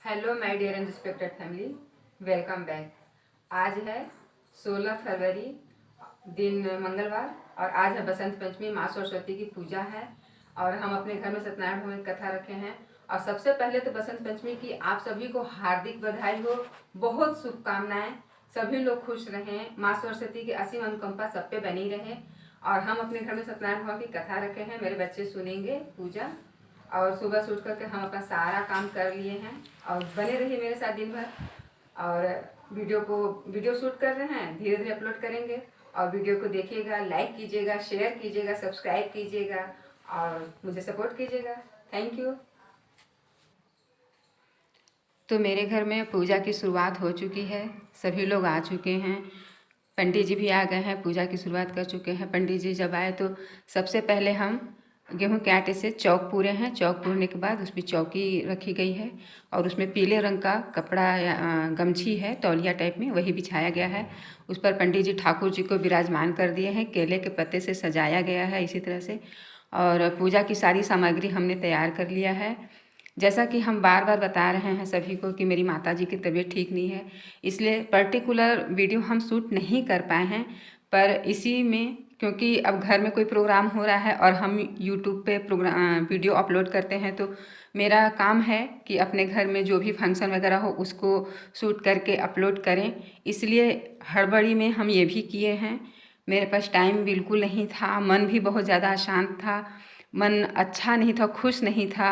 Hello my dear and respected family, welcome back. आज है 16 फरवरी, दिन मंगलवार, और आज है बसंत पंचमी, माँ सरस्वती की पूजा है। और हम अपने घर में सत्यनारायण भगवान की कथा रखे हैं। और सबसे पहले तो बसंत पंचमी की आप सभी को हार्दिक बधाई हो, बहुत शुभकामनाएं। सभी लोग खुश रहें, माँ सरस्वती की असीम अनुकंपा सब पे बनी रहे। और हम अपने घर में सत्यनारायण भगवान की कथा रखे हैं, मेरे बच्चे सुनेंगे पूजा। और सुबह से उठ करके हम अपना सारा काम कर लिए हैं। और बने रहिए मेरे साथ दिन भर। और वीडियो शूट कर रहे हैं, धीरे धीरे अपलोड करेंगे। और वीडियो को देखिएगा, लाइक कीजिएगा, शेयर कीजिएगा, सब्सक्राइब कीजिएगा और मुझे सपोर्ट कीजिएगा। Thank you. तो मेरे घर में पूजा की शुरुआत हो चुकी है, सभी लोग आ चुके हैं। पंडित जी भी आ गए हैं, पूजा की शुरुआत कर चुके हैं। पंडित जी जब आए तो सबसे पहले हम गेहूं के आटे से चौक पूरे हैं। चौक पूरने के बाद उसमें चौकी रखी गई है और उसमें पीले रंग का कपड़ा या गमछी है, तौलिया टाइप में, वही बिछाया गया है। उस पर पंडित जी ठाकुर जी को विराजमान कर दिए हैं, केले के पत्ते से सजाया गया है इसी तरह से। और पूजा की सारी सामग्री हमने तैयार कर लिया है। जैसा कि हम बार बार बता रहे हैं सभी को कि मेरी माताजी की तबीयत ठीक नहीं है, इसलिए पर्टिकुलर वीडियो हम शूट नहीं कर पाए हैं। पर इसी में, क्योंकि अब घर में कोई प्रोग्राम हो रहा है और हम यूट्यूब पे प्रोग्राम वीडियो अपलोड करते हैं, तो मेरा काम है कि अपने घर में जो भी फंक्शन वगैरह हो उसको शूट करके अपलोड करें। इसलिए हड़बड़ी में हम ये भी किए हैं। मेरे पास टाइम बिल्कुल नहीं था, मन भी बहुत ज़्यादा अशांत था, मन अच्छा नहीं था, खुश नहीं था।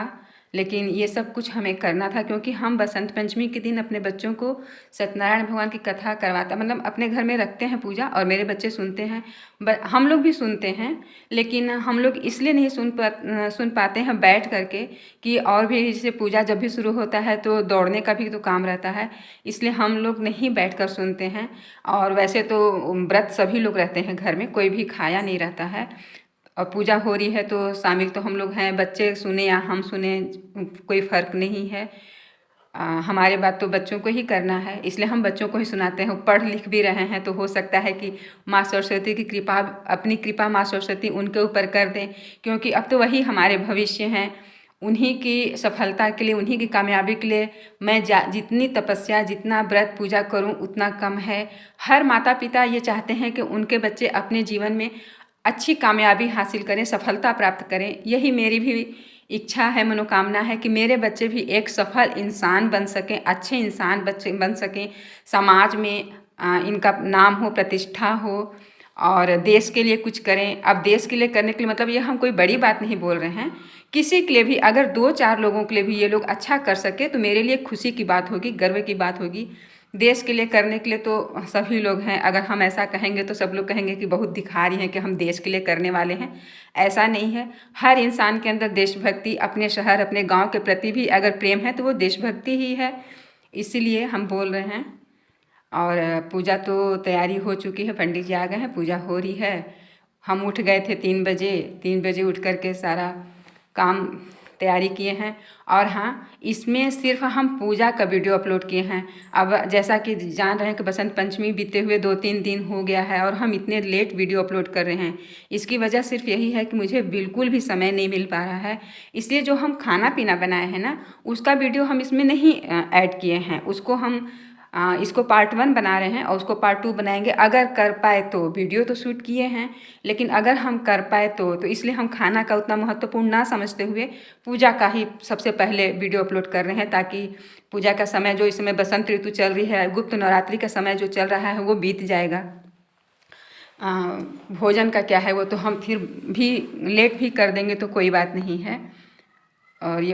लेकिन ये सब कुछ हमें करना था, क्योंकि हम बसंत पंचमी के दिन अपने बच्चों को सत्यनारायण भगवान की कथा करवाता, मतलब अपने घर में रखते हैं पूजा, और मेरे बच्चे सुनते हैं। हम लोग भी सुनते हैं, लेकिन हम लोग इसलिए नहीं सुन पाते हैं बैठ करके कि और भी जैसे पूजा जब भी शुरू होता है तो दौड़ने का भी तो काम रहता है, इसलिए हम लोग नहीं बैठ कर सुनते हैं। और वैसे तो व्रत सभी लोग रहते हैं घर में, कोई भी खाया नहीं रहता है। और पूजा हो रही है तो शामिल तो हम लोग हैं, बच्चे सुने या हम सुने कोई फ़र्क नहीं है। हमारे बात तो बच्चों को ही करना है, इसलिए हम बच्चों को ही सुनाते हैं। पढ़ लिख भी रहे हैं तो हो सकता है कि माँ सरस्वती की कृपा, अपनी कृपा माँ सरस्वती उनके ऊपर कर दें, क्योंकि अब तो वही हमारे भविष्य हैं। उन्हीं की सफलता के लिए, उन्हीं की कामयाबी के लिए मैं जितनी तपस्या, जितना व्रत पूजा करूं उतना कम है। हर माता पिता ये चाहते हैं कि उनके बच्चे अपने जीवन में अच्छी कामयाबी हासिल करें, सफलता प्राप्त करें। यही मेरी भी इच्छा है, मनोकामना है कि मेरे बच्चे भी एक सफल इंसान बन सकें, अच्छे इंसान बच्चे बन सकें, समाज में इनका नाम हो, प्रतिष्ठा हो, और देश के लिए कुछ करें। अब देश के लिए करने के लिए मतलब ये हम कोई बड़ी बात नहीं बोल रहे हैं, किसी के लिए भी अगर 2-4 लोगों के लिए भी ये लोग अच्छा कर सके तो मेरे लिए खुशी की बात होगी, गर्व की बात होगी। देश के लिए करने के लिए तो सभी लोग हैं, अगर हम ऐसा कहेंगे तो सब लोग कहेंगे कि बहुत दिखा रही हैं कि हम देश के लिए करने वाले हैं। ऐसा नहीं है, हर इंसान के अंदर देशभक्ति, अपने शहर अपने गांव के प्रति भी अगर प्रेम है तो वो देशभक्ति ही है, इसीलिए हम बोल रहे हैं। और पूजा तो तैयारी हो चुकी है, पंडित जी आ गए हैं, पूजा हो रही है। हम उठ गए थे 3 बजे उठ कर के सारा काम तैयारी किए हैं। और हाँ, इसमें सिर्फ हम पूजा का वीडियो अपलोड किए हैं। अब जैसा कि जान रहे हैं कि बसंत पंचमी बीते हुए 2-3 दिन हो गया है और हम इतने लेट वीडियो अपलोड कर रहे हैं। इसकी वजह सिर्फ यही है कि मुझे बिल्कुल भी समय नहीं मिल पा रहा है, इसलिए जो हम खाना पीना बनाए हैं ना, उसका वीडियो हम इसमें नहीं ऐड किए हैं। उसको हम इसको पार्ट 1 बना रहे हैं और उसको पार्ट 2 बनाएंगे, अगर कर पाए तो। वीडियो तो शूट किए हैं, लेकिन अगर हम कर पाए तो इसलिए हम खाना का उतना महत्वपूर्ण ना समझते हुए पूजा का ही सबसे पहले वीडियो अपलोड कर रहे हैं, ताकि पूजा का समय, जो इस समय बसंत ऋतु चल रही है, गुप्त नवरात्रि का समय जो चल रहा है वो बीत जाएगा। भोजन का क्या है, वो तो हम फिर भी लेट भी कर देंगे तो कोई बात नहीं है। और ये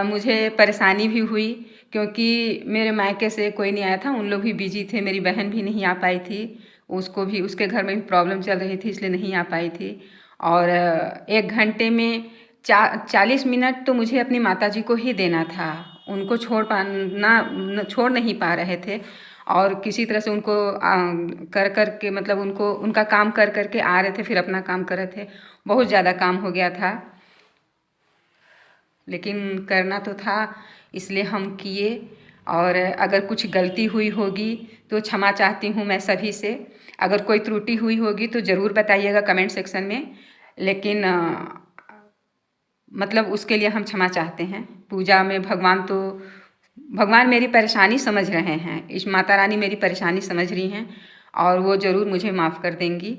मुझे परेशानी भी हुई, क्योंकि मेरे मायके से कोई नहीं आया था, उन लोग भी बिजी थे, मेरी बहन भी नहीं आ पाई थी, उसको भी उसके घर में भी प्रॉब्लम चल रही थी, इसलिए नहीं आ पाई थी। और 1 घंटे में 40 मिनट तो मुझे अपनी माताजी को ही देना था, उनको छोड़ नहीं पा रहे थे। और किसी तरह से उनको कर के, मतलब उनको उनका काम कर के आ रहे थे, फिर अपना काम कर रहे थे। बहुत ज़्यादा काम हो गया था, लेकिन करना तो था, इसलिए हम किए। और अगर कुछ गलती हुई होगी तो क्षमा चाहती हूँ मैं सभी से। अगर कोई त्रुटि हुई होगी तो ज़रूर बताइएगा कमेंट सेक्शन में, लेकिन मतलब उसके लिए हम क्षमा चाहते हैं। पूजा में भगवान तो भगवान मेरी परेशानी समझ रहे हैं, इस माता रानी मेरी परेशानी समझ रही हैं और वो ज़रूर मुझे माफ़ कर देंगी।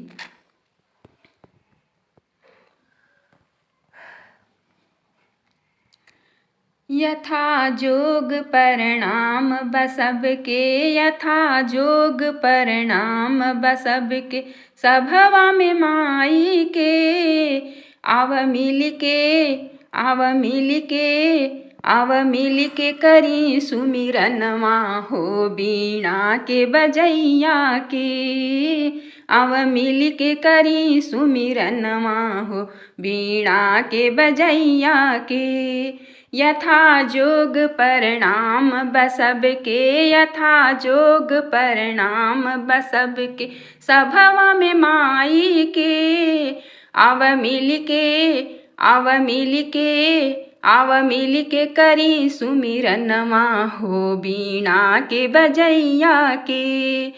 यथा जोग परिणाम बसब के, यथा जोग परिणाम बसब के, सभवा में माई के, आव मिल के, आव मिल के, आव मिल के करी सुमिरनवा हो बीणा के बजैया के, आव मिल के करी सुमिरनवा हो बीणा के बजैया के। यथा जोग परिणाम बसब के, यथा जोग परिणाम बसब के, सभवा में माई के, आव मिल के, आव मिल के, आव मिल के करी सुमिरनवा हो बीणा के बजैया के,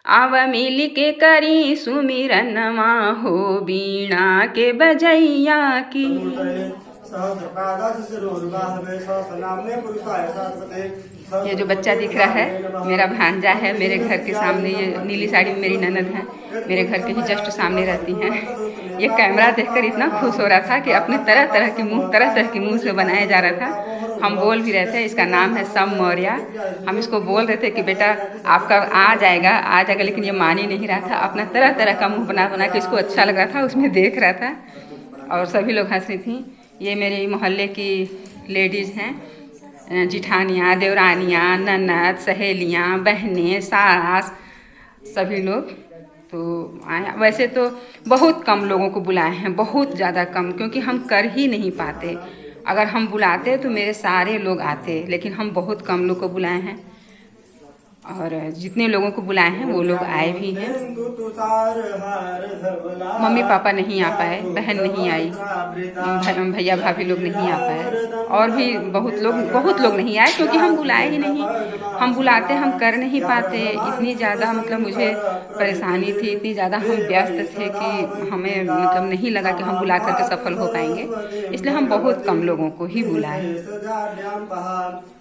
आव मिल के करी सुमिरनवा हो बीणा के बजैया की। ये जो बच्चा दिख रहा है मेरा भांजा है, मेरे घर के सामने, ये नीली साड़ी में मेरी ननद है, मेरे घर के ही जस्ट सामने रहती हैं। ये कैमरा देखकर इतना खुश हो रहा था कि अपने तरह तरह के मुंह से बनाया जा रहा था। हम बोल भी रहे थे, इसका नाम है सम मौर्य। हम इसको बोल रहे थे कि बेटा आपका आ जाएगा, लेकिन ये मान ही नहीं रहा था। अपना तरह तरह का मुँह बना बना के इसको अच्छा लग रहा था, उसमें देख रहा था और सभी लोग हंस रही थी। ये मेरे मोहल्ले की लेडीज़ हैं, जिठानियाँ, देवरानियाँ, ननद, सहेलियाँ, बहनें, सास, सभी लोग तो आए। वैसे तो बहुत कम लोगों को बुलाए हैं, बहुत ज़्यादा कम, क्योंकि हम कर ही नहीं पाते। अगर हम बुलाते तो मेरे सारे लोग आते, लेकिन हम बहुत कम लोग को बुलाए हैं और जितने लोगों को बुलाए हैं वो लोग आए भी हैं। मम्मी पापा नहीं आ पाए, बहन नहीं आई, भैया भाभी लोग नहीं आ पाए और भी बहुत लोग नहीं आए, क्योंकि हम बुलाए ही नहीं। हम बुलाते हम कर नहीं पाते। इतनी ज़्यादा मतलब मुझे परेशानी थी, इतनी ज़्यादा हम व्यस्त थे कि हमें मतलब नहीं लगा कि हम बुला करके सफल हो पाएंगे, इसलिए हम बहुत कम लोगों को ही बुलाए।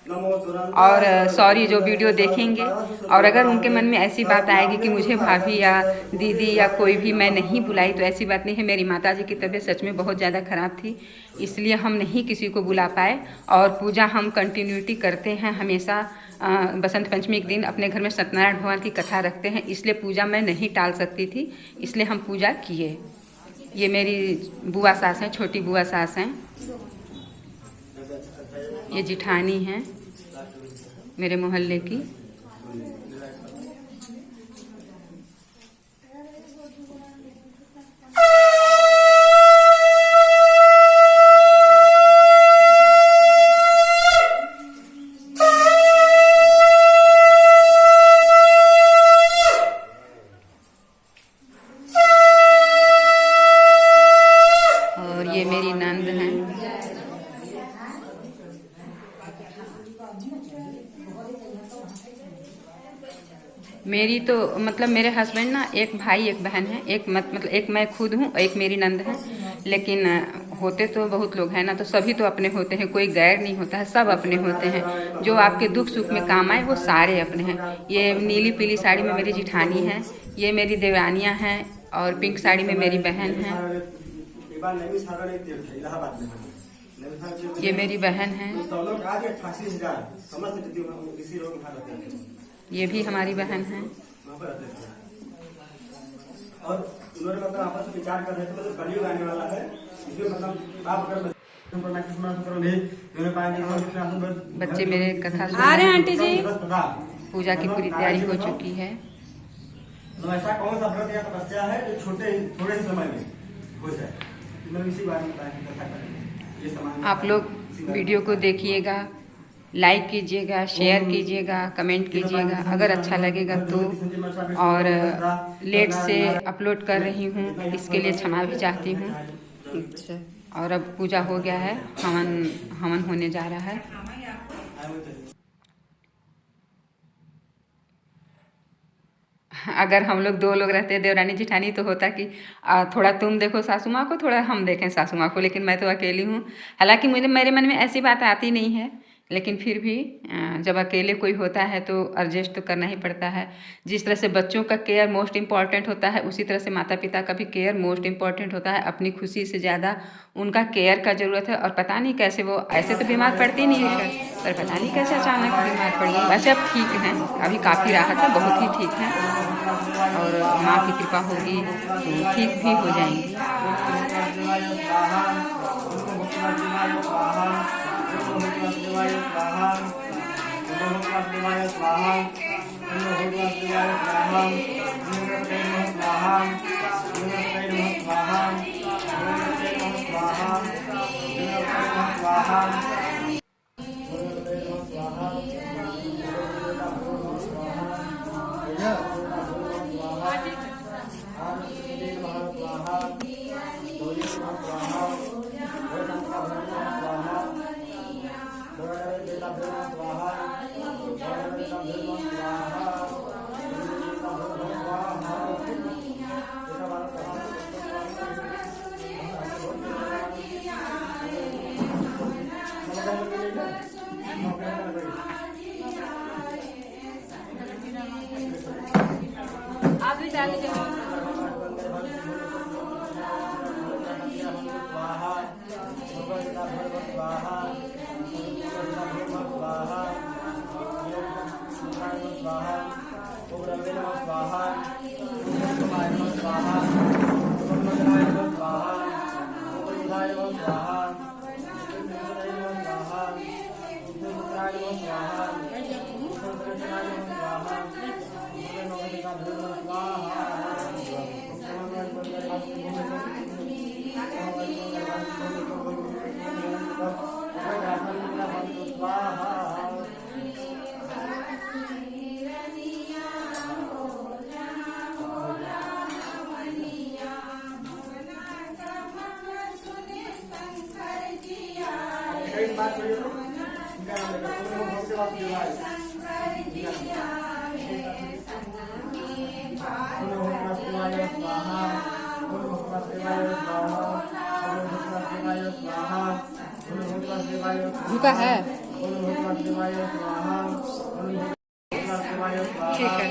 और सॉरी जो वीडियो देखेंगे और अगर उनके मन में ऐसी बात आएगी कि मुझे भाभी या दीदी या कोई भी मैं नहीं बुलाई, तो ऐसी बात नहीं है। मेरी माताजी की तबीयत सच में बहुत ज़्यादा ख़राब थी, इसलिए हम नहीं किसी को बुला पाए। और पूजा हम कंटिन्यूटी करते हैं हमेशा। बसंत पंचमी के दिन अपने घर में सत्यनारायण भगवान की कथा रखते हैं, इसलिए पूजा मैं नहीं टाल सकती थी, इसलिए हम पूजा किए। ये मेरी बुआ सास हैं, छोटी बुआ सास हैं, ये जिठानी हैं मेरे मोहल्ले की। और ये मेरी नंद हैं। मेरी तो मतलब मेरे हस्बैंड ना, एक भाई एक बहन है, मतलब एक मैं खुद हूँ, एक मेरी नंद है। लेकिन होते तो बहुत लोग हैं ना, तो सभी तो अपने होते हैं, कोई गैर नहीं होता है, सब अपने होते हैं। जो आपके दुख सुख में काम आए वो सारे अपने हैं। ये नीली पीली साड़ी में मेरी जिठानी है, ये मेरी देवरानियाँ हैं और पिंक साड़ी में मेरी बहन है, ये मेरी बहन है, ये भी हमारी बहन है। और उन्होंने मतलब आपस में विचार कर रहे थे, मतलब कलयुग आने वाला है, इसलिए मतलब आप अगर बच्चे मेरे कथा सुन रहे हैं। आंटी जी, पूजा की पूरी तैयारी हो चुकी है। तो ऐसा कौन सा व्रत या तपस्या है जो थोड़े ही समय में हो जाए? मैं इसी बारे में कथा करेंगे। आप लोग वीडियो को देखिएगा, लाइक कीजिएगा, शेयर कीजिएगा, कमेंट कीजिएगा अगर अच्छा लगेगा तो। और लेट से अपलोड कर रही हूँ, इसके लिए क्षमा भी चाहती हूँ। अच्छा, और अब पूजा हो गया है, हवन होने जा रहा है। अगर हम लोग 2 लोग रहते देवरानी जिठानी तो होता कि थोड़ा तुम देखो सासू माँ को, थोड़ा हम देखें सासू माँ को, लेकिन मैं तो अकेली हूँ। हालांकि मेरे मन में ऐसी बात आती नहीं है लेकिन फिर भी जब अकेले कोई होता है तो एडजस्ट तो करना ही पड़ता है। जिस तरह से बच्चों का केयर मोस्ट इम्पॉर्टेंट होता है, उसी तरह से माता पिता का भी केयर मोस्ट इम्पॉर्टेंट होता है। अपनी खुशी से ज़्यादा उनका केयर का ज़रूरत है। और पता नहीं कैसे वो ऐसे तो बीमार पड़ती नहीं है, पर पता नहीं कैसे अचानक बीमार पड़ गई। वैसे अब ठीक हैं, अभी काफ़ी राहत है, बहुत ही ठीक है। और माँ की कृपा होगी तो ठीक भी हो जाएंगी। आप भी डाल दीजिए। झुका है, ठीक है।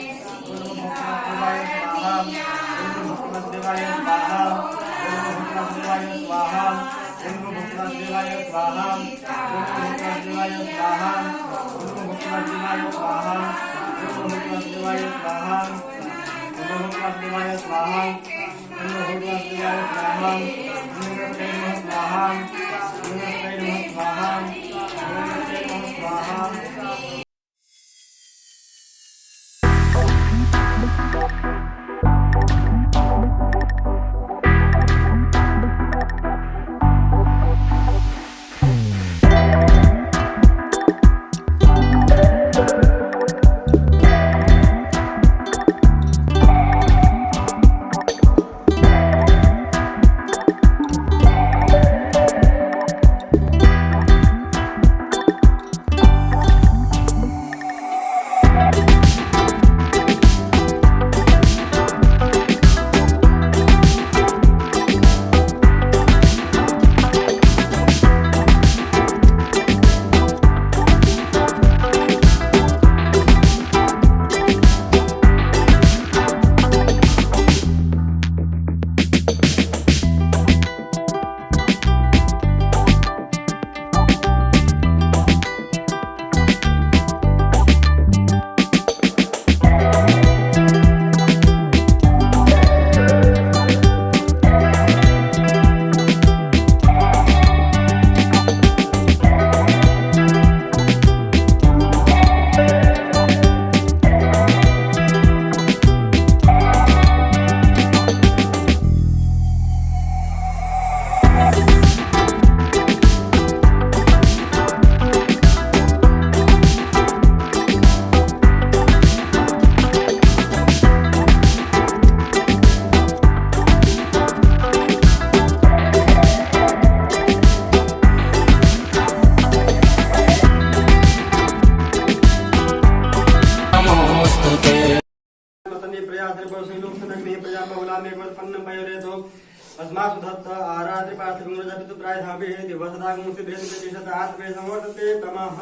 अस्मात् सुधत्त आरात्रि पार्थिवजपितु प्रायधापि दिवसदागमुस्य भेदप्रतिशतात्मे समवर्तते तमः।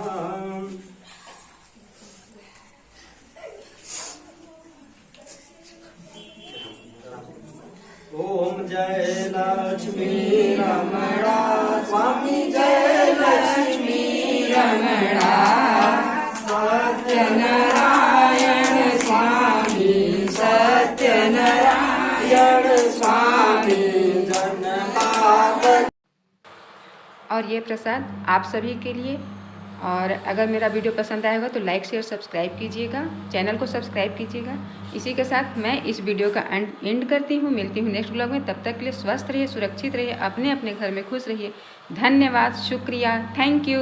ओम जय लक्ष्मी रमणा स्वामी जय लक्ष्मी रमणा सत्यनारायण स्वामी सत्यनारायण स्वामी जन्माद। और ये प्रसाद आप सभी के लिए। और अगर मेरा वीडियो पसंद आएगा तो लाइक शेयर सब्सक्राइब कीजिएगा, चैनल को सब्सक्राइब कीजिएगा। इसी के साथ मैं इस वीडियो का एंड करती हूँ। मिलती हूँ नेक्स्ट व्लॉग में। तब तक के लिए स्वस्थ रहिए, सुरक्षित रहिए, अपने अपने घर में खुश रहिए। धन्यवाद, शुक्रिया, थैंक यू।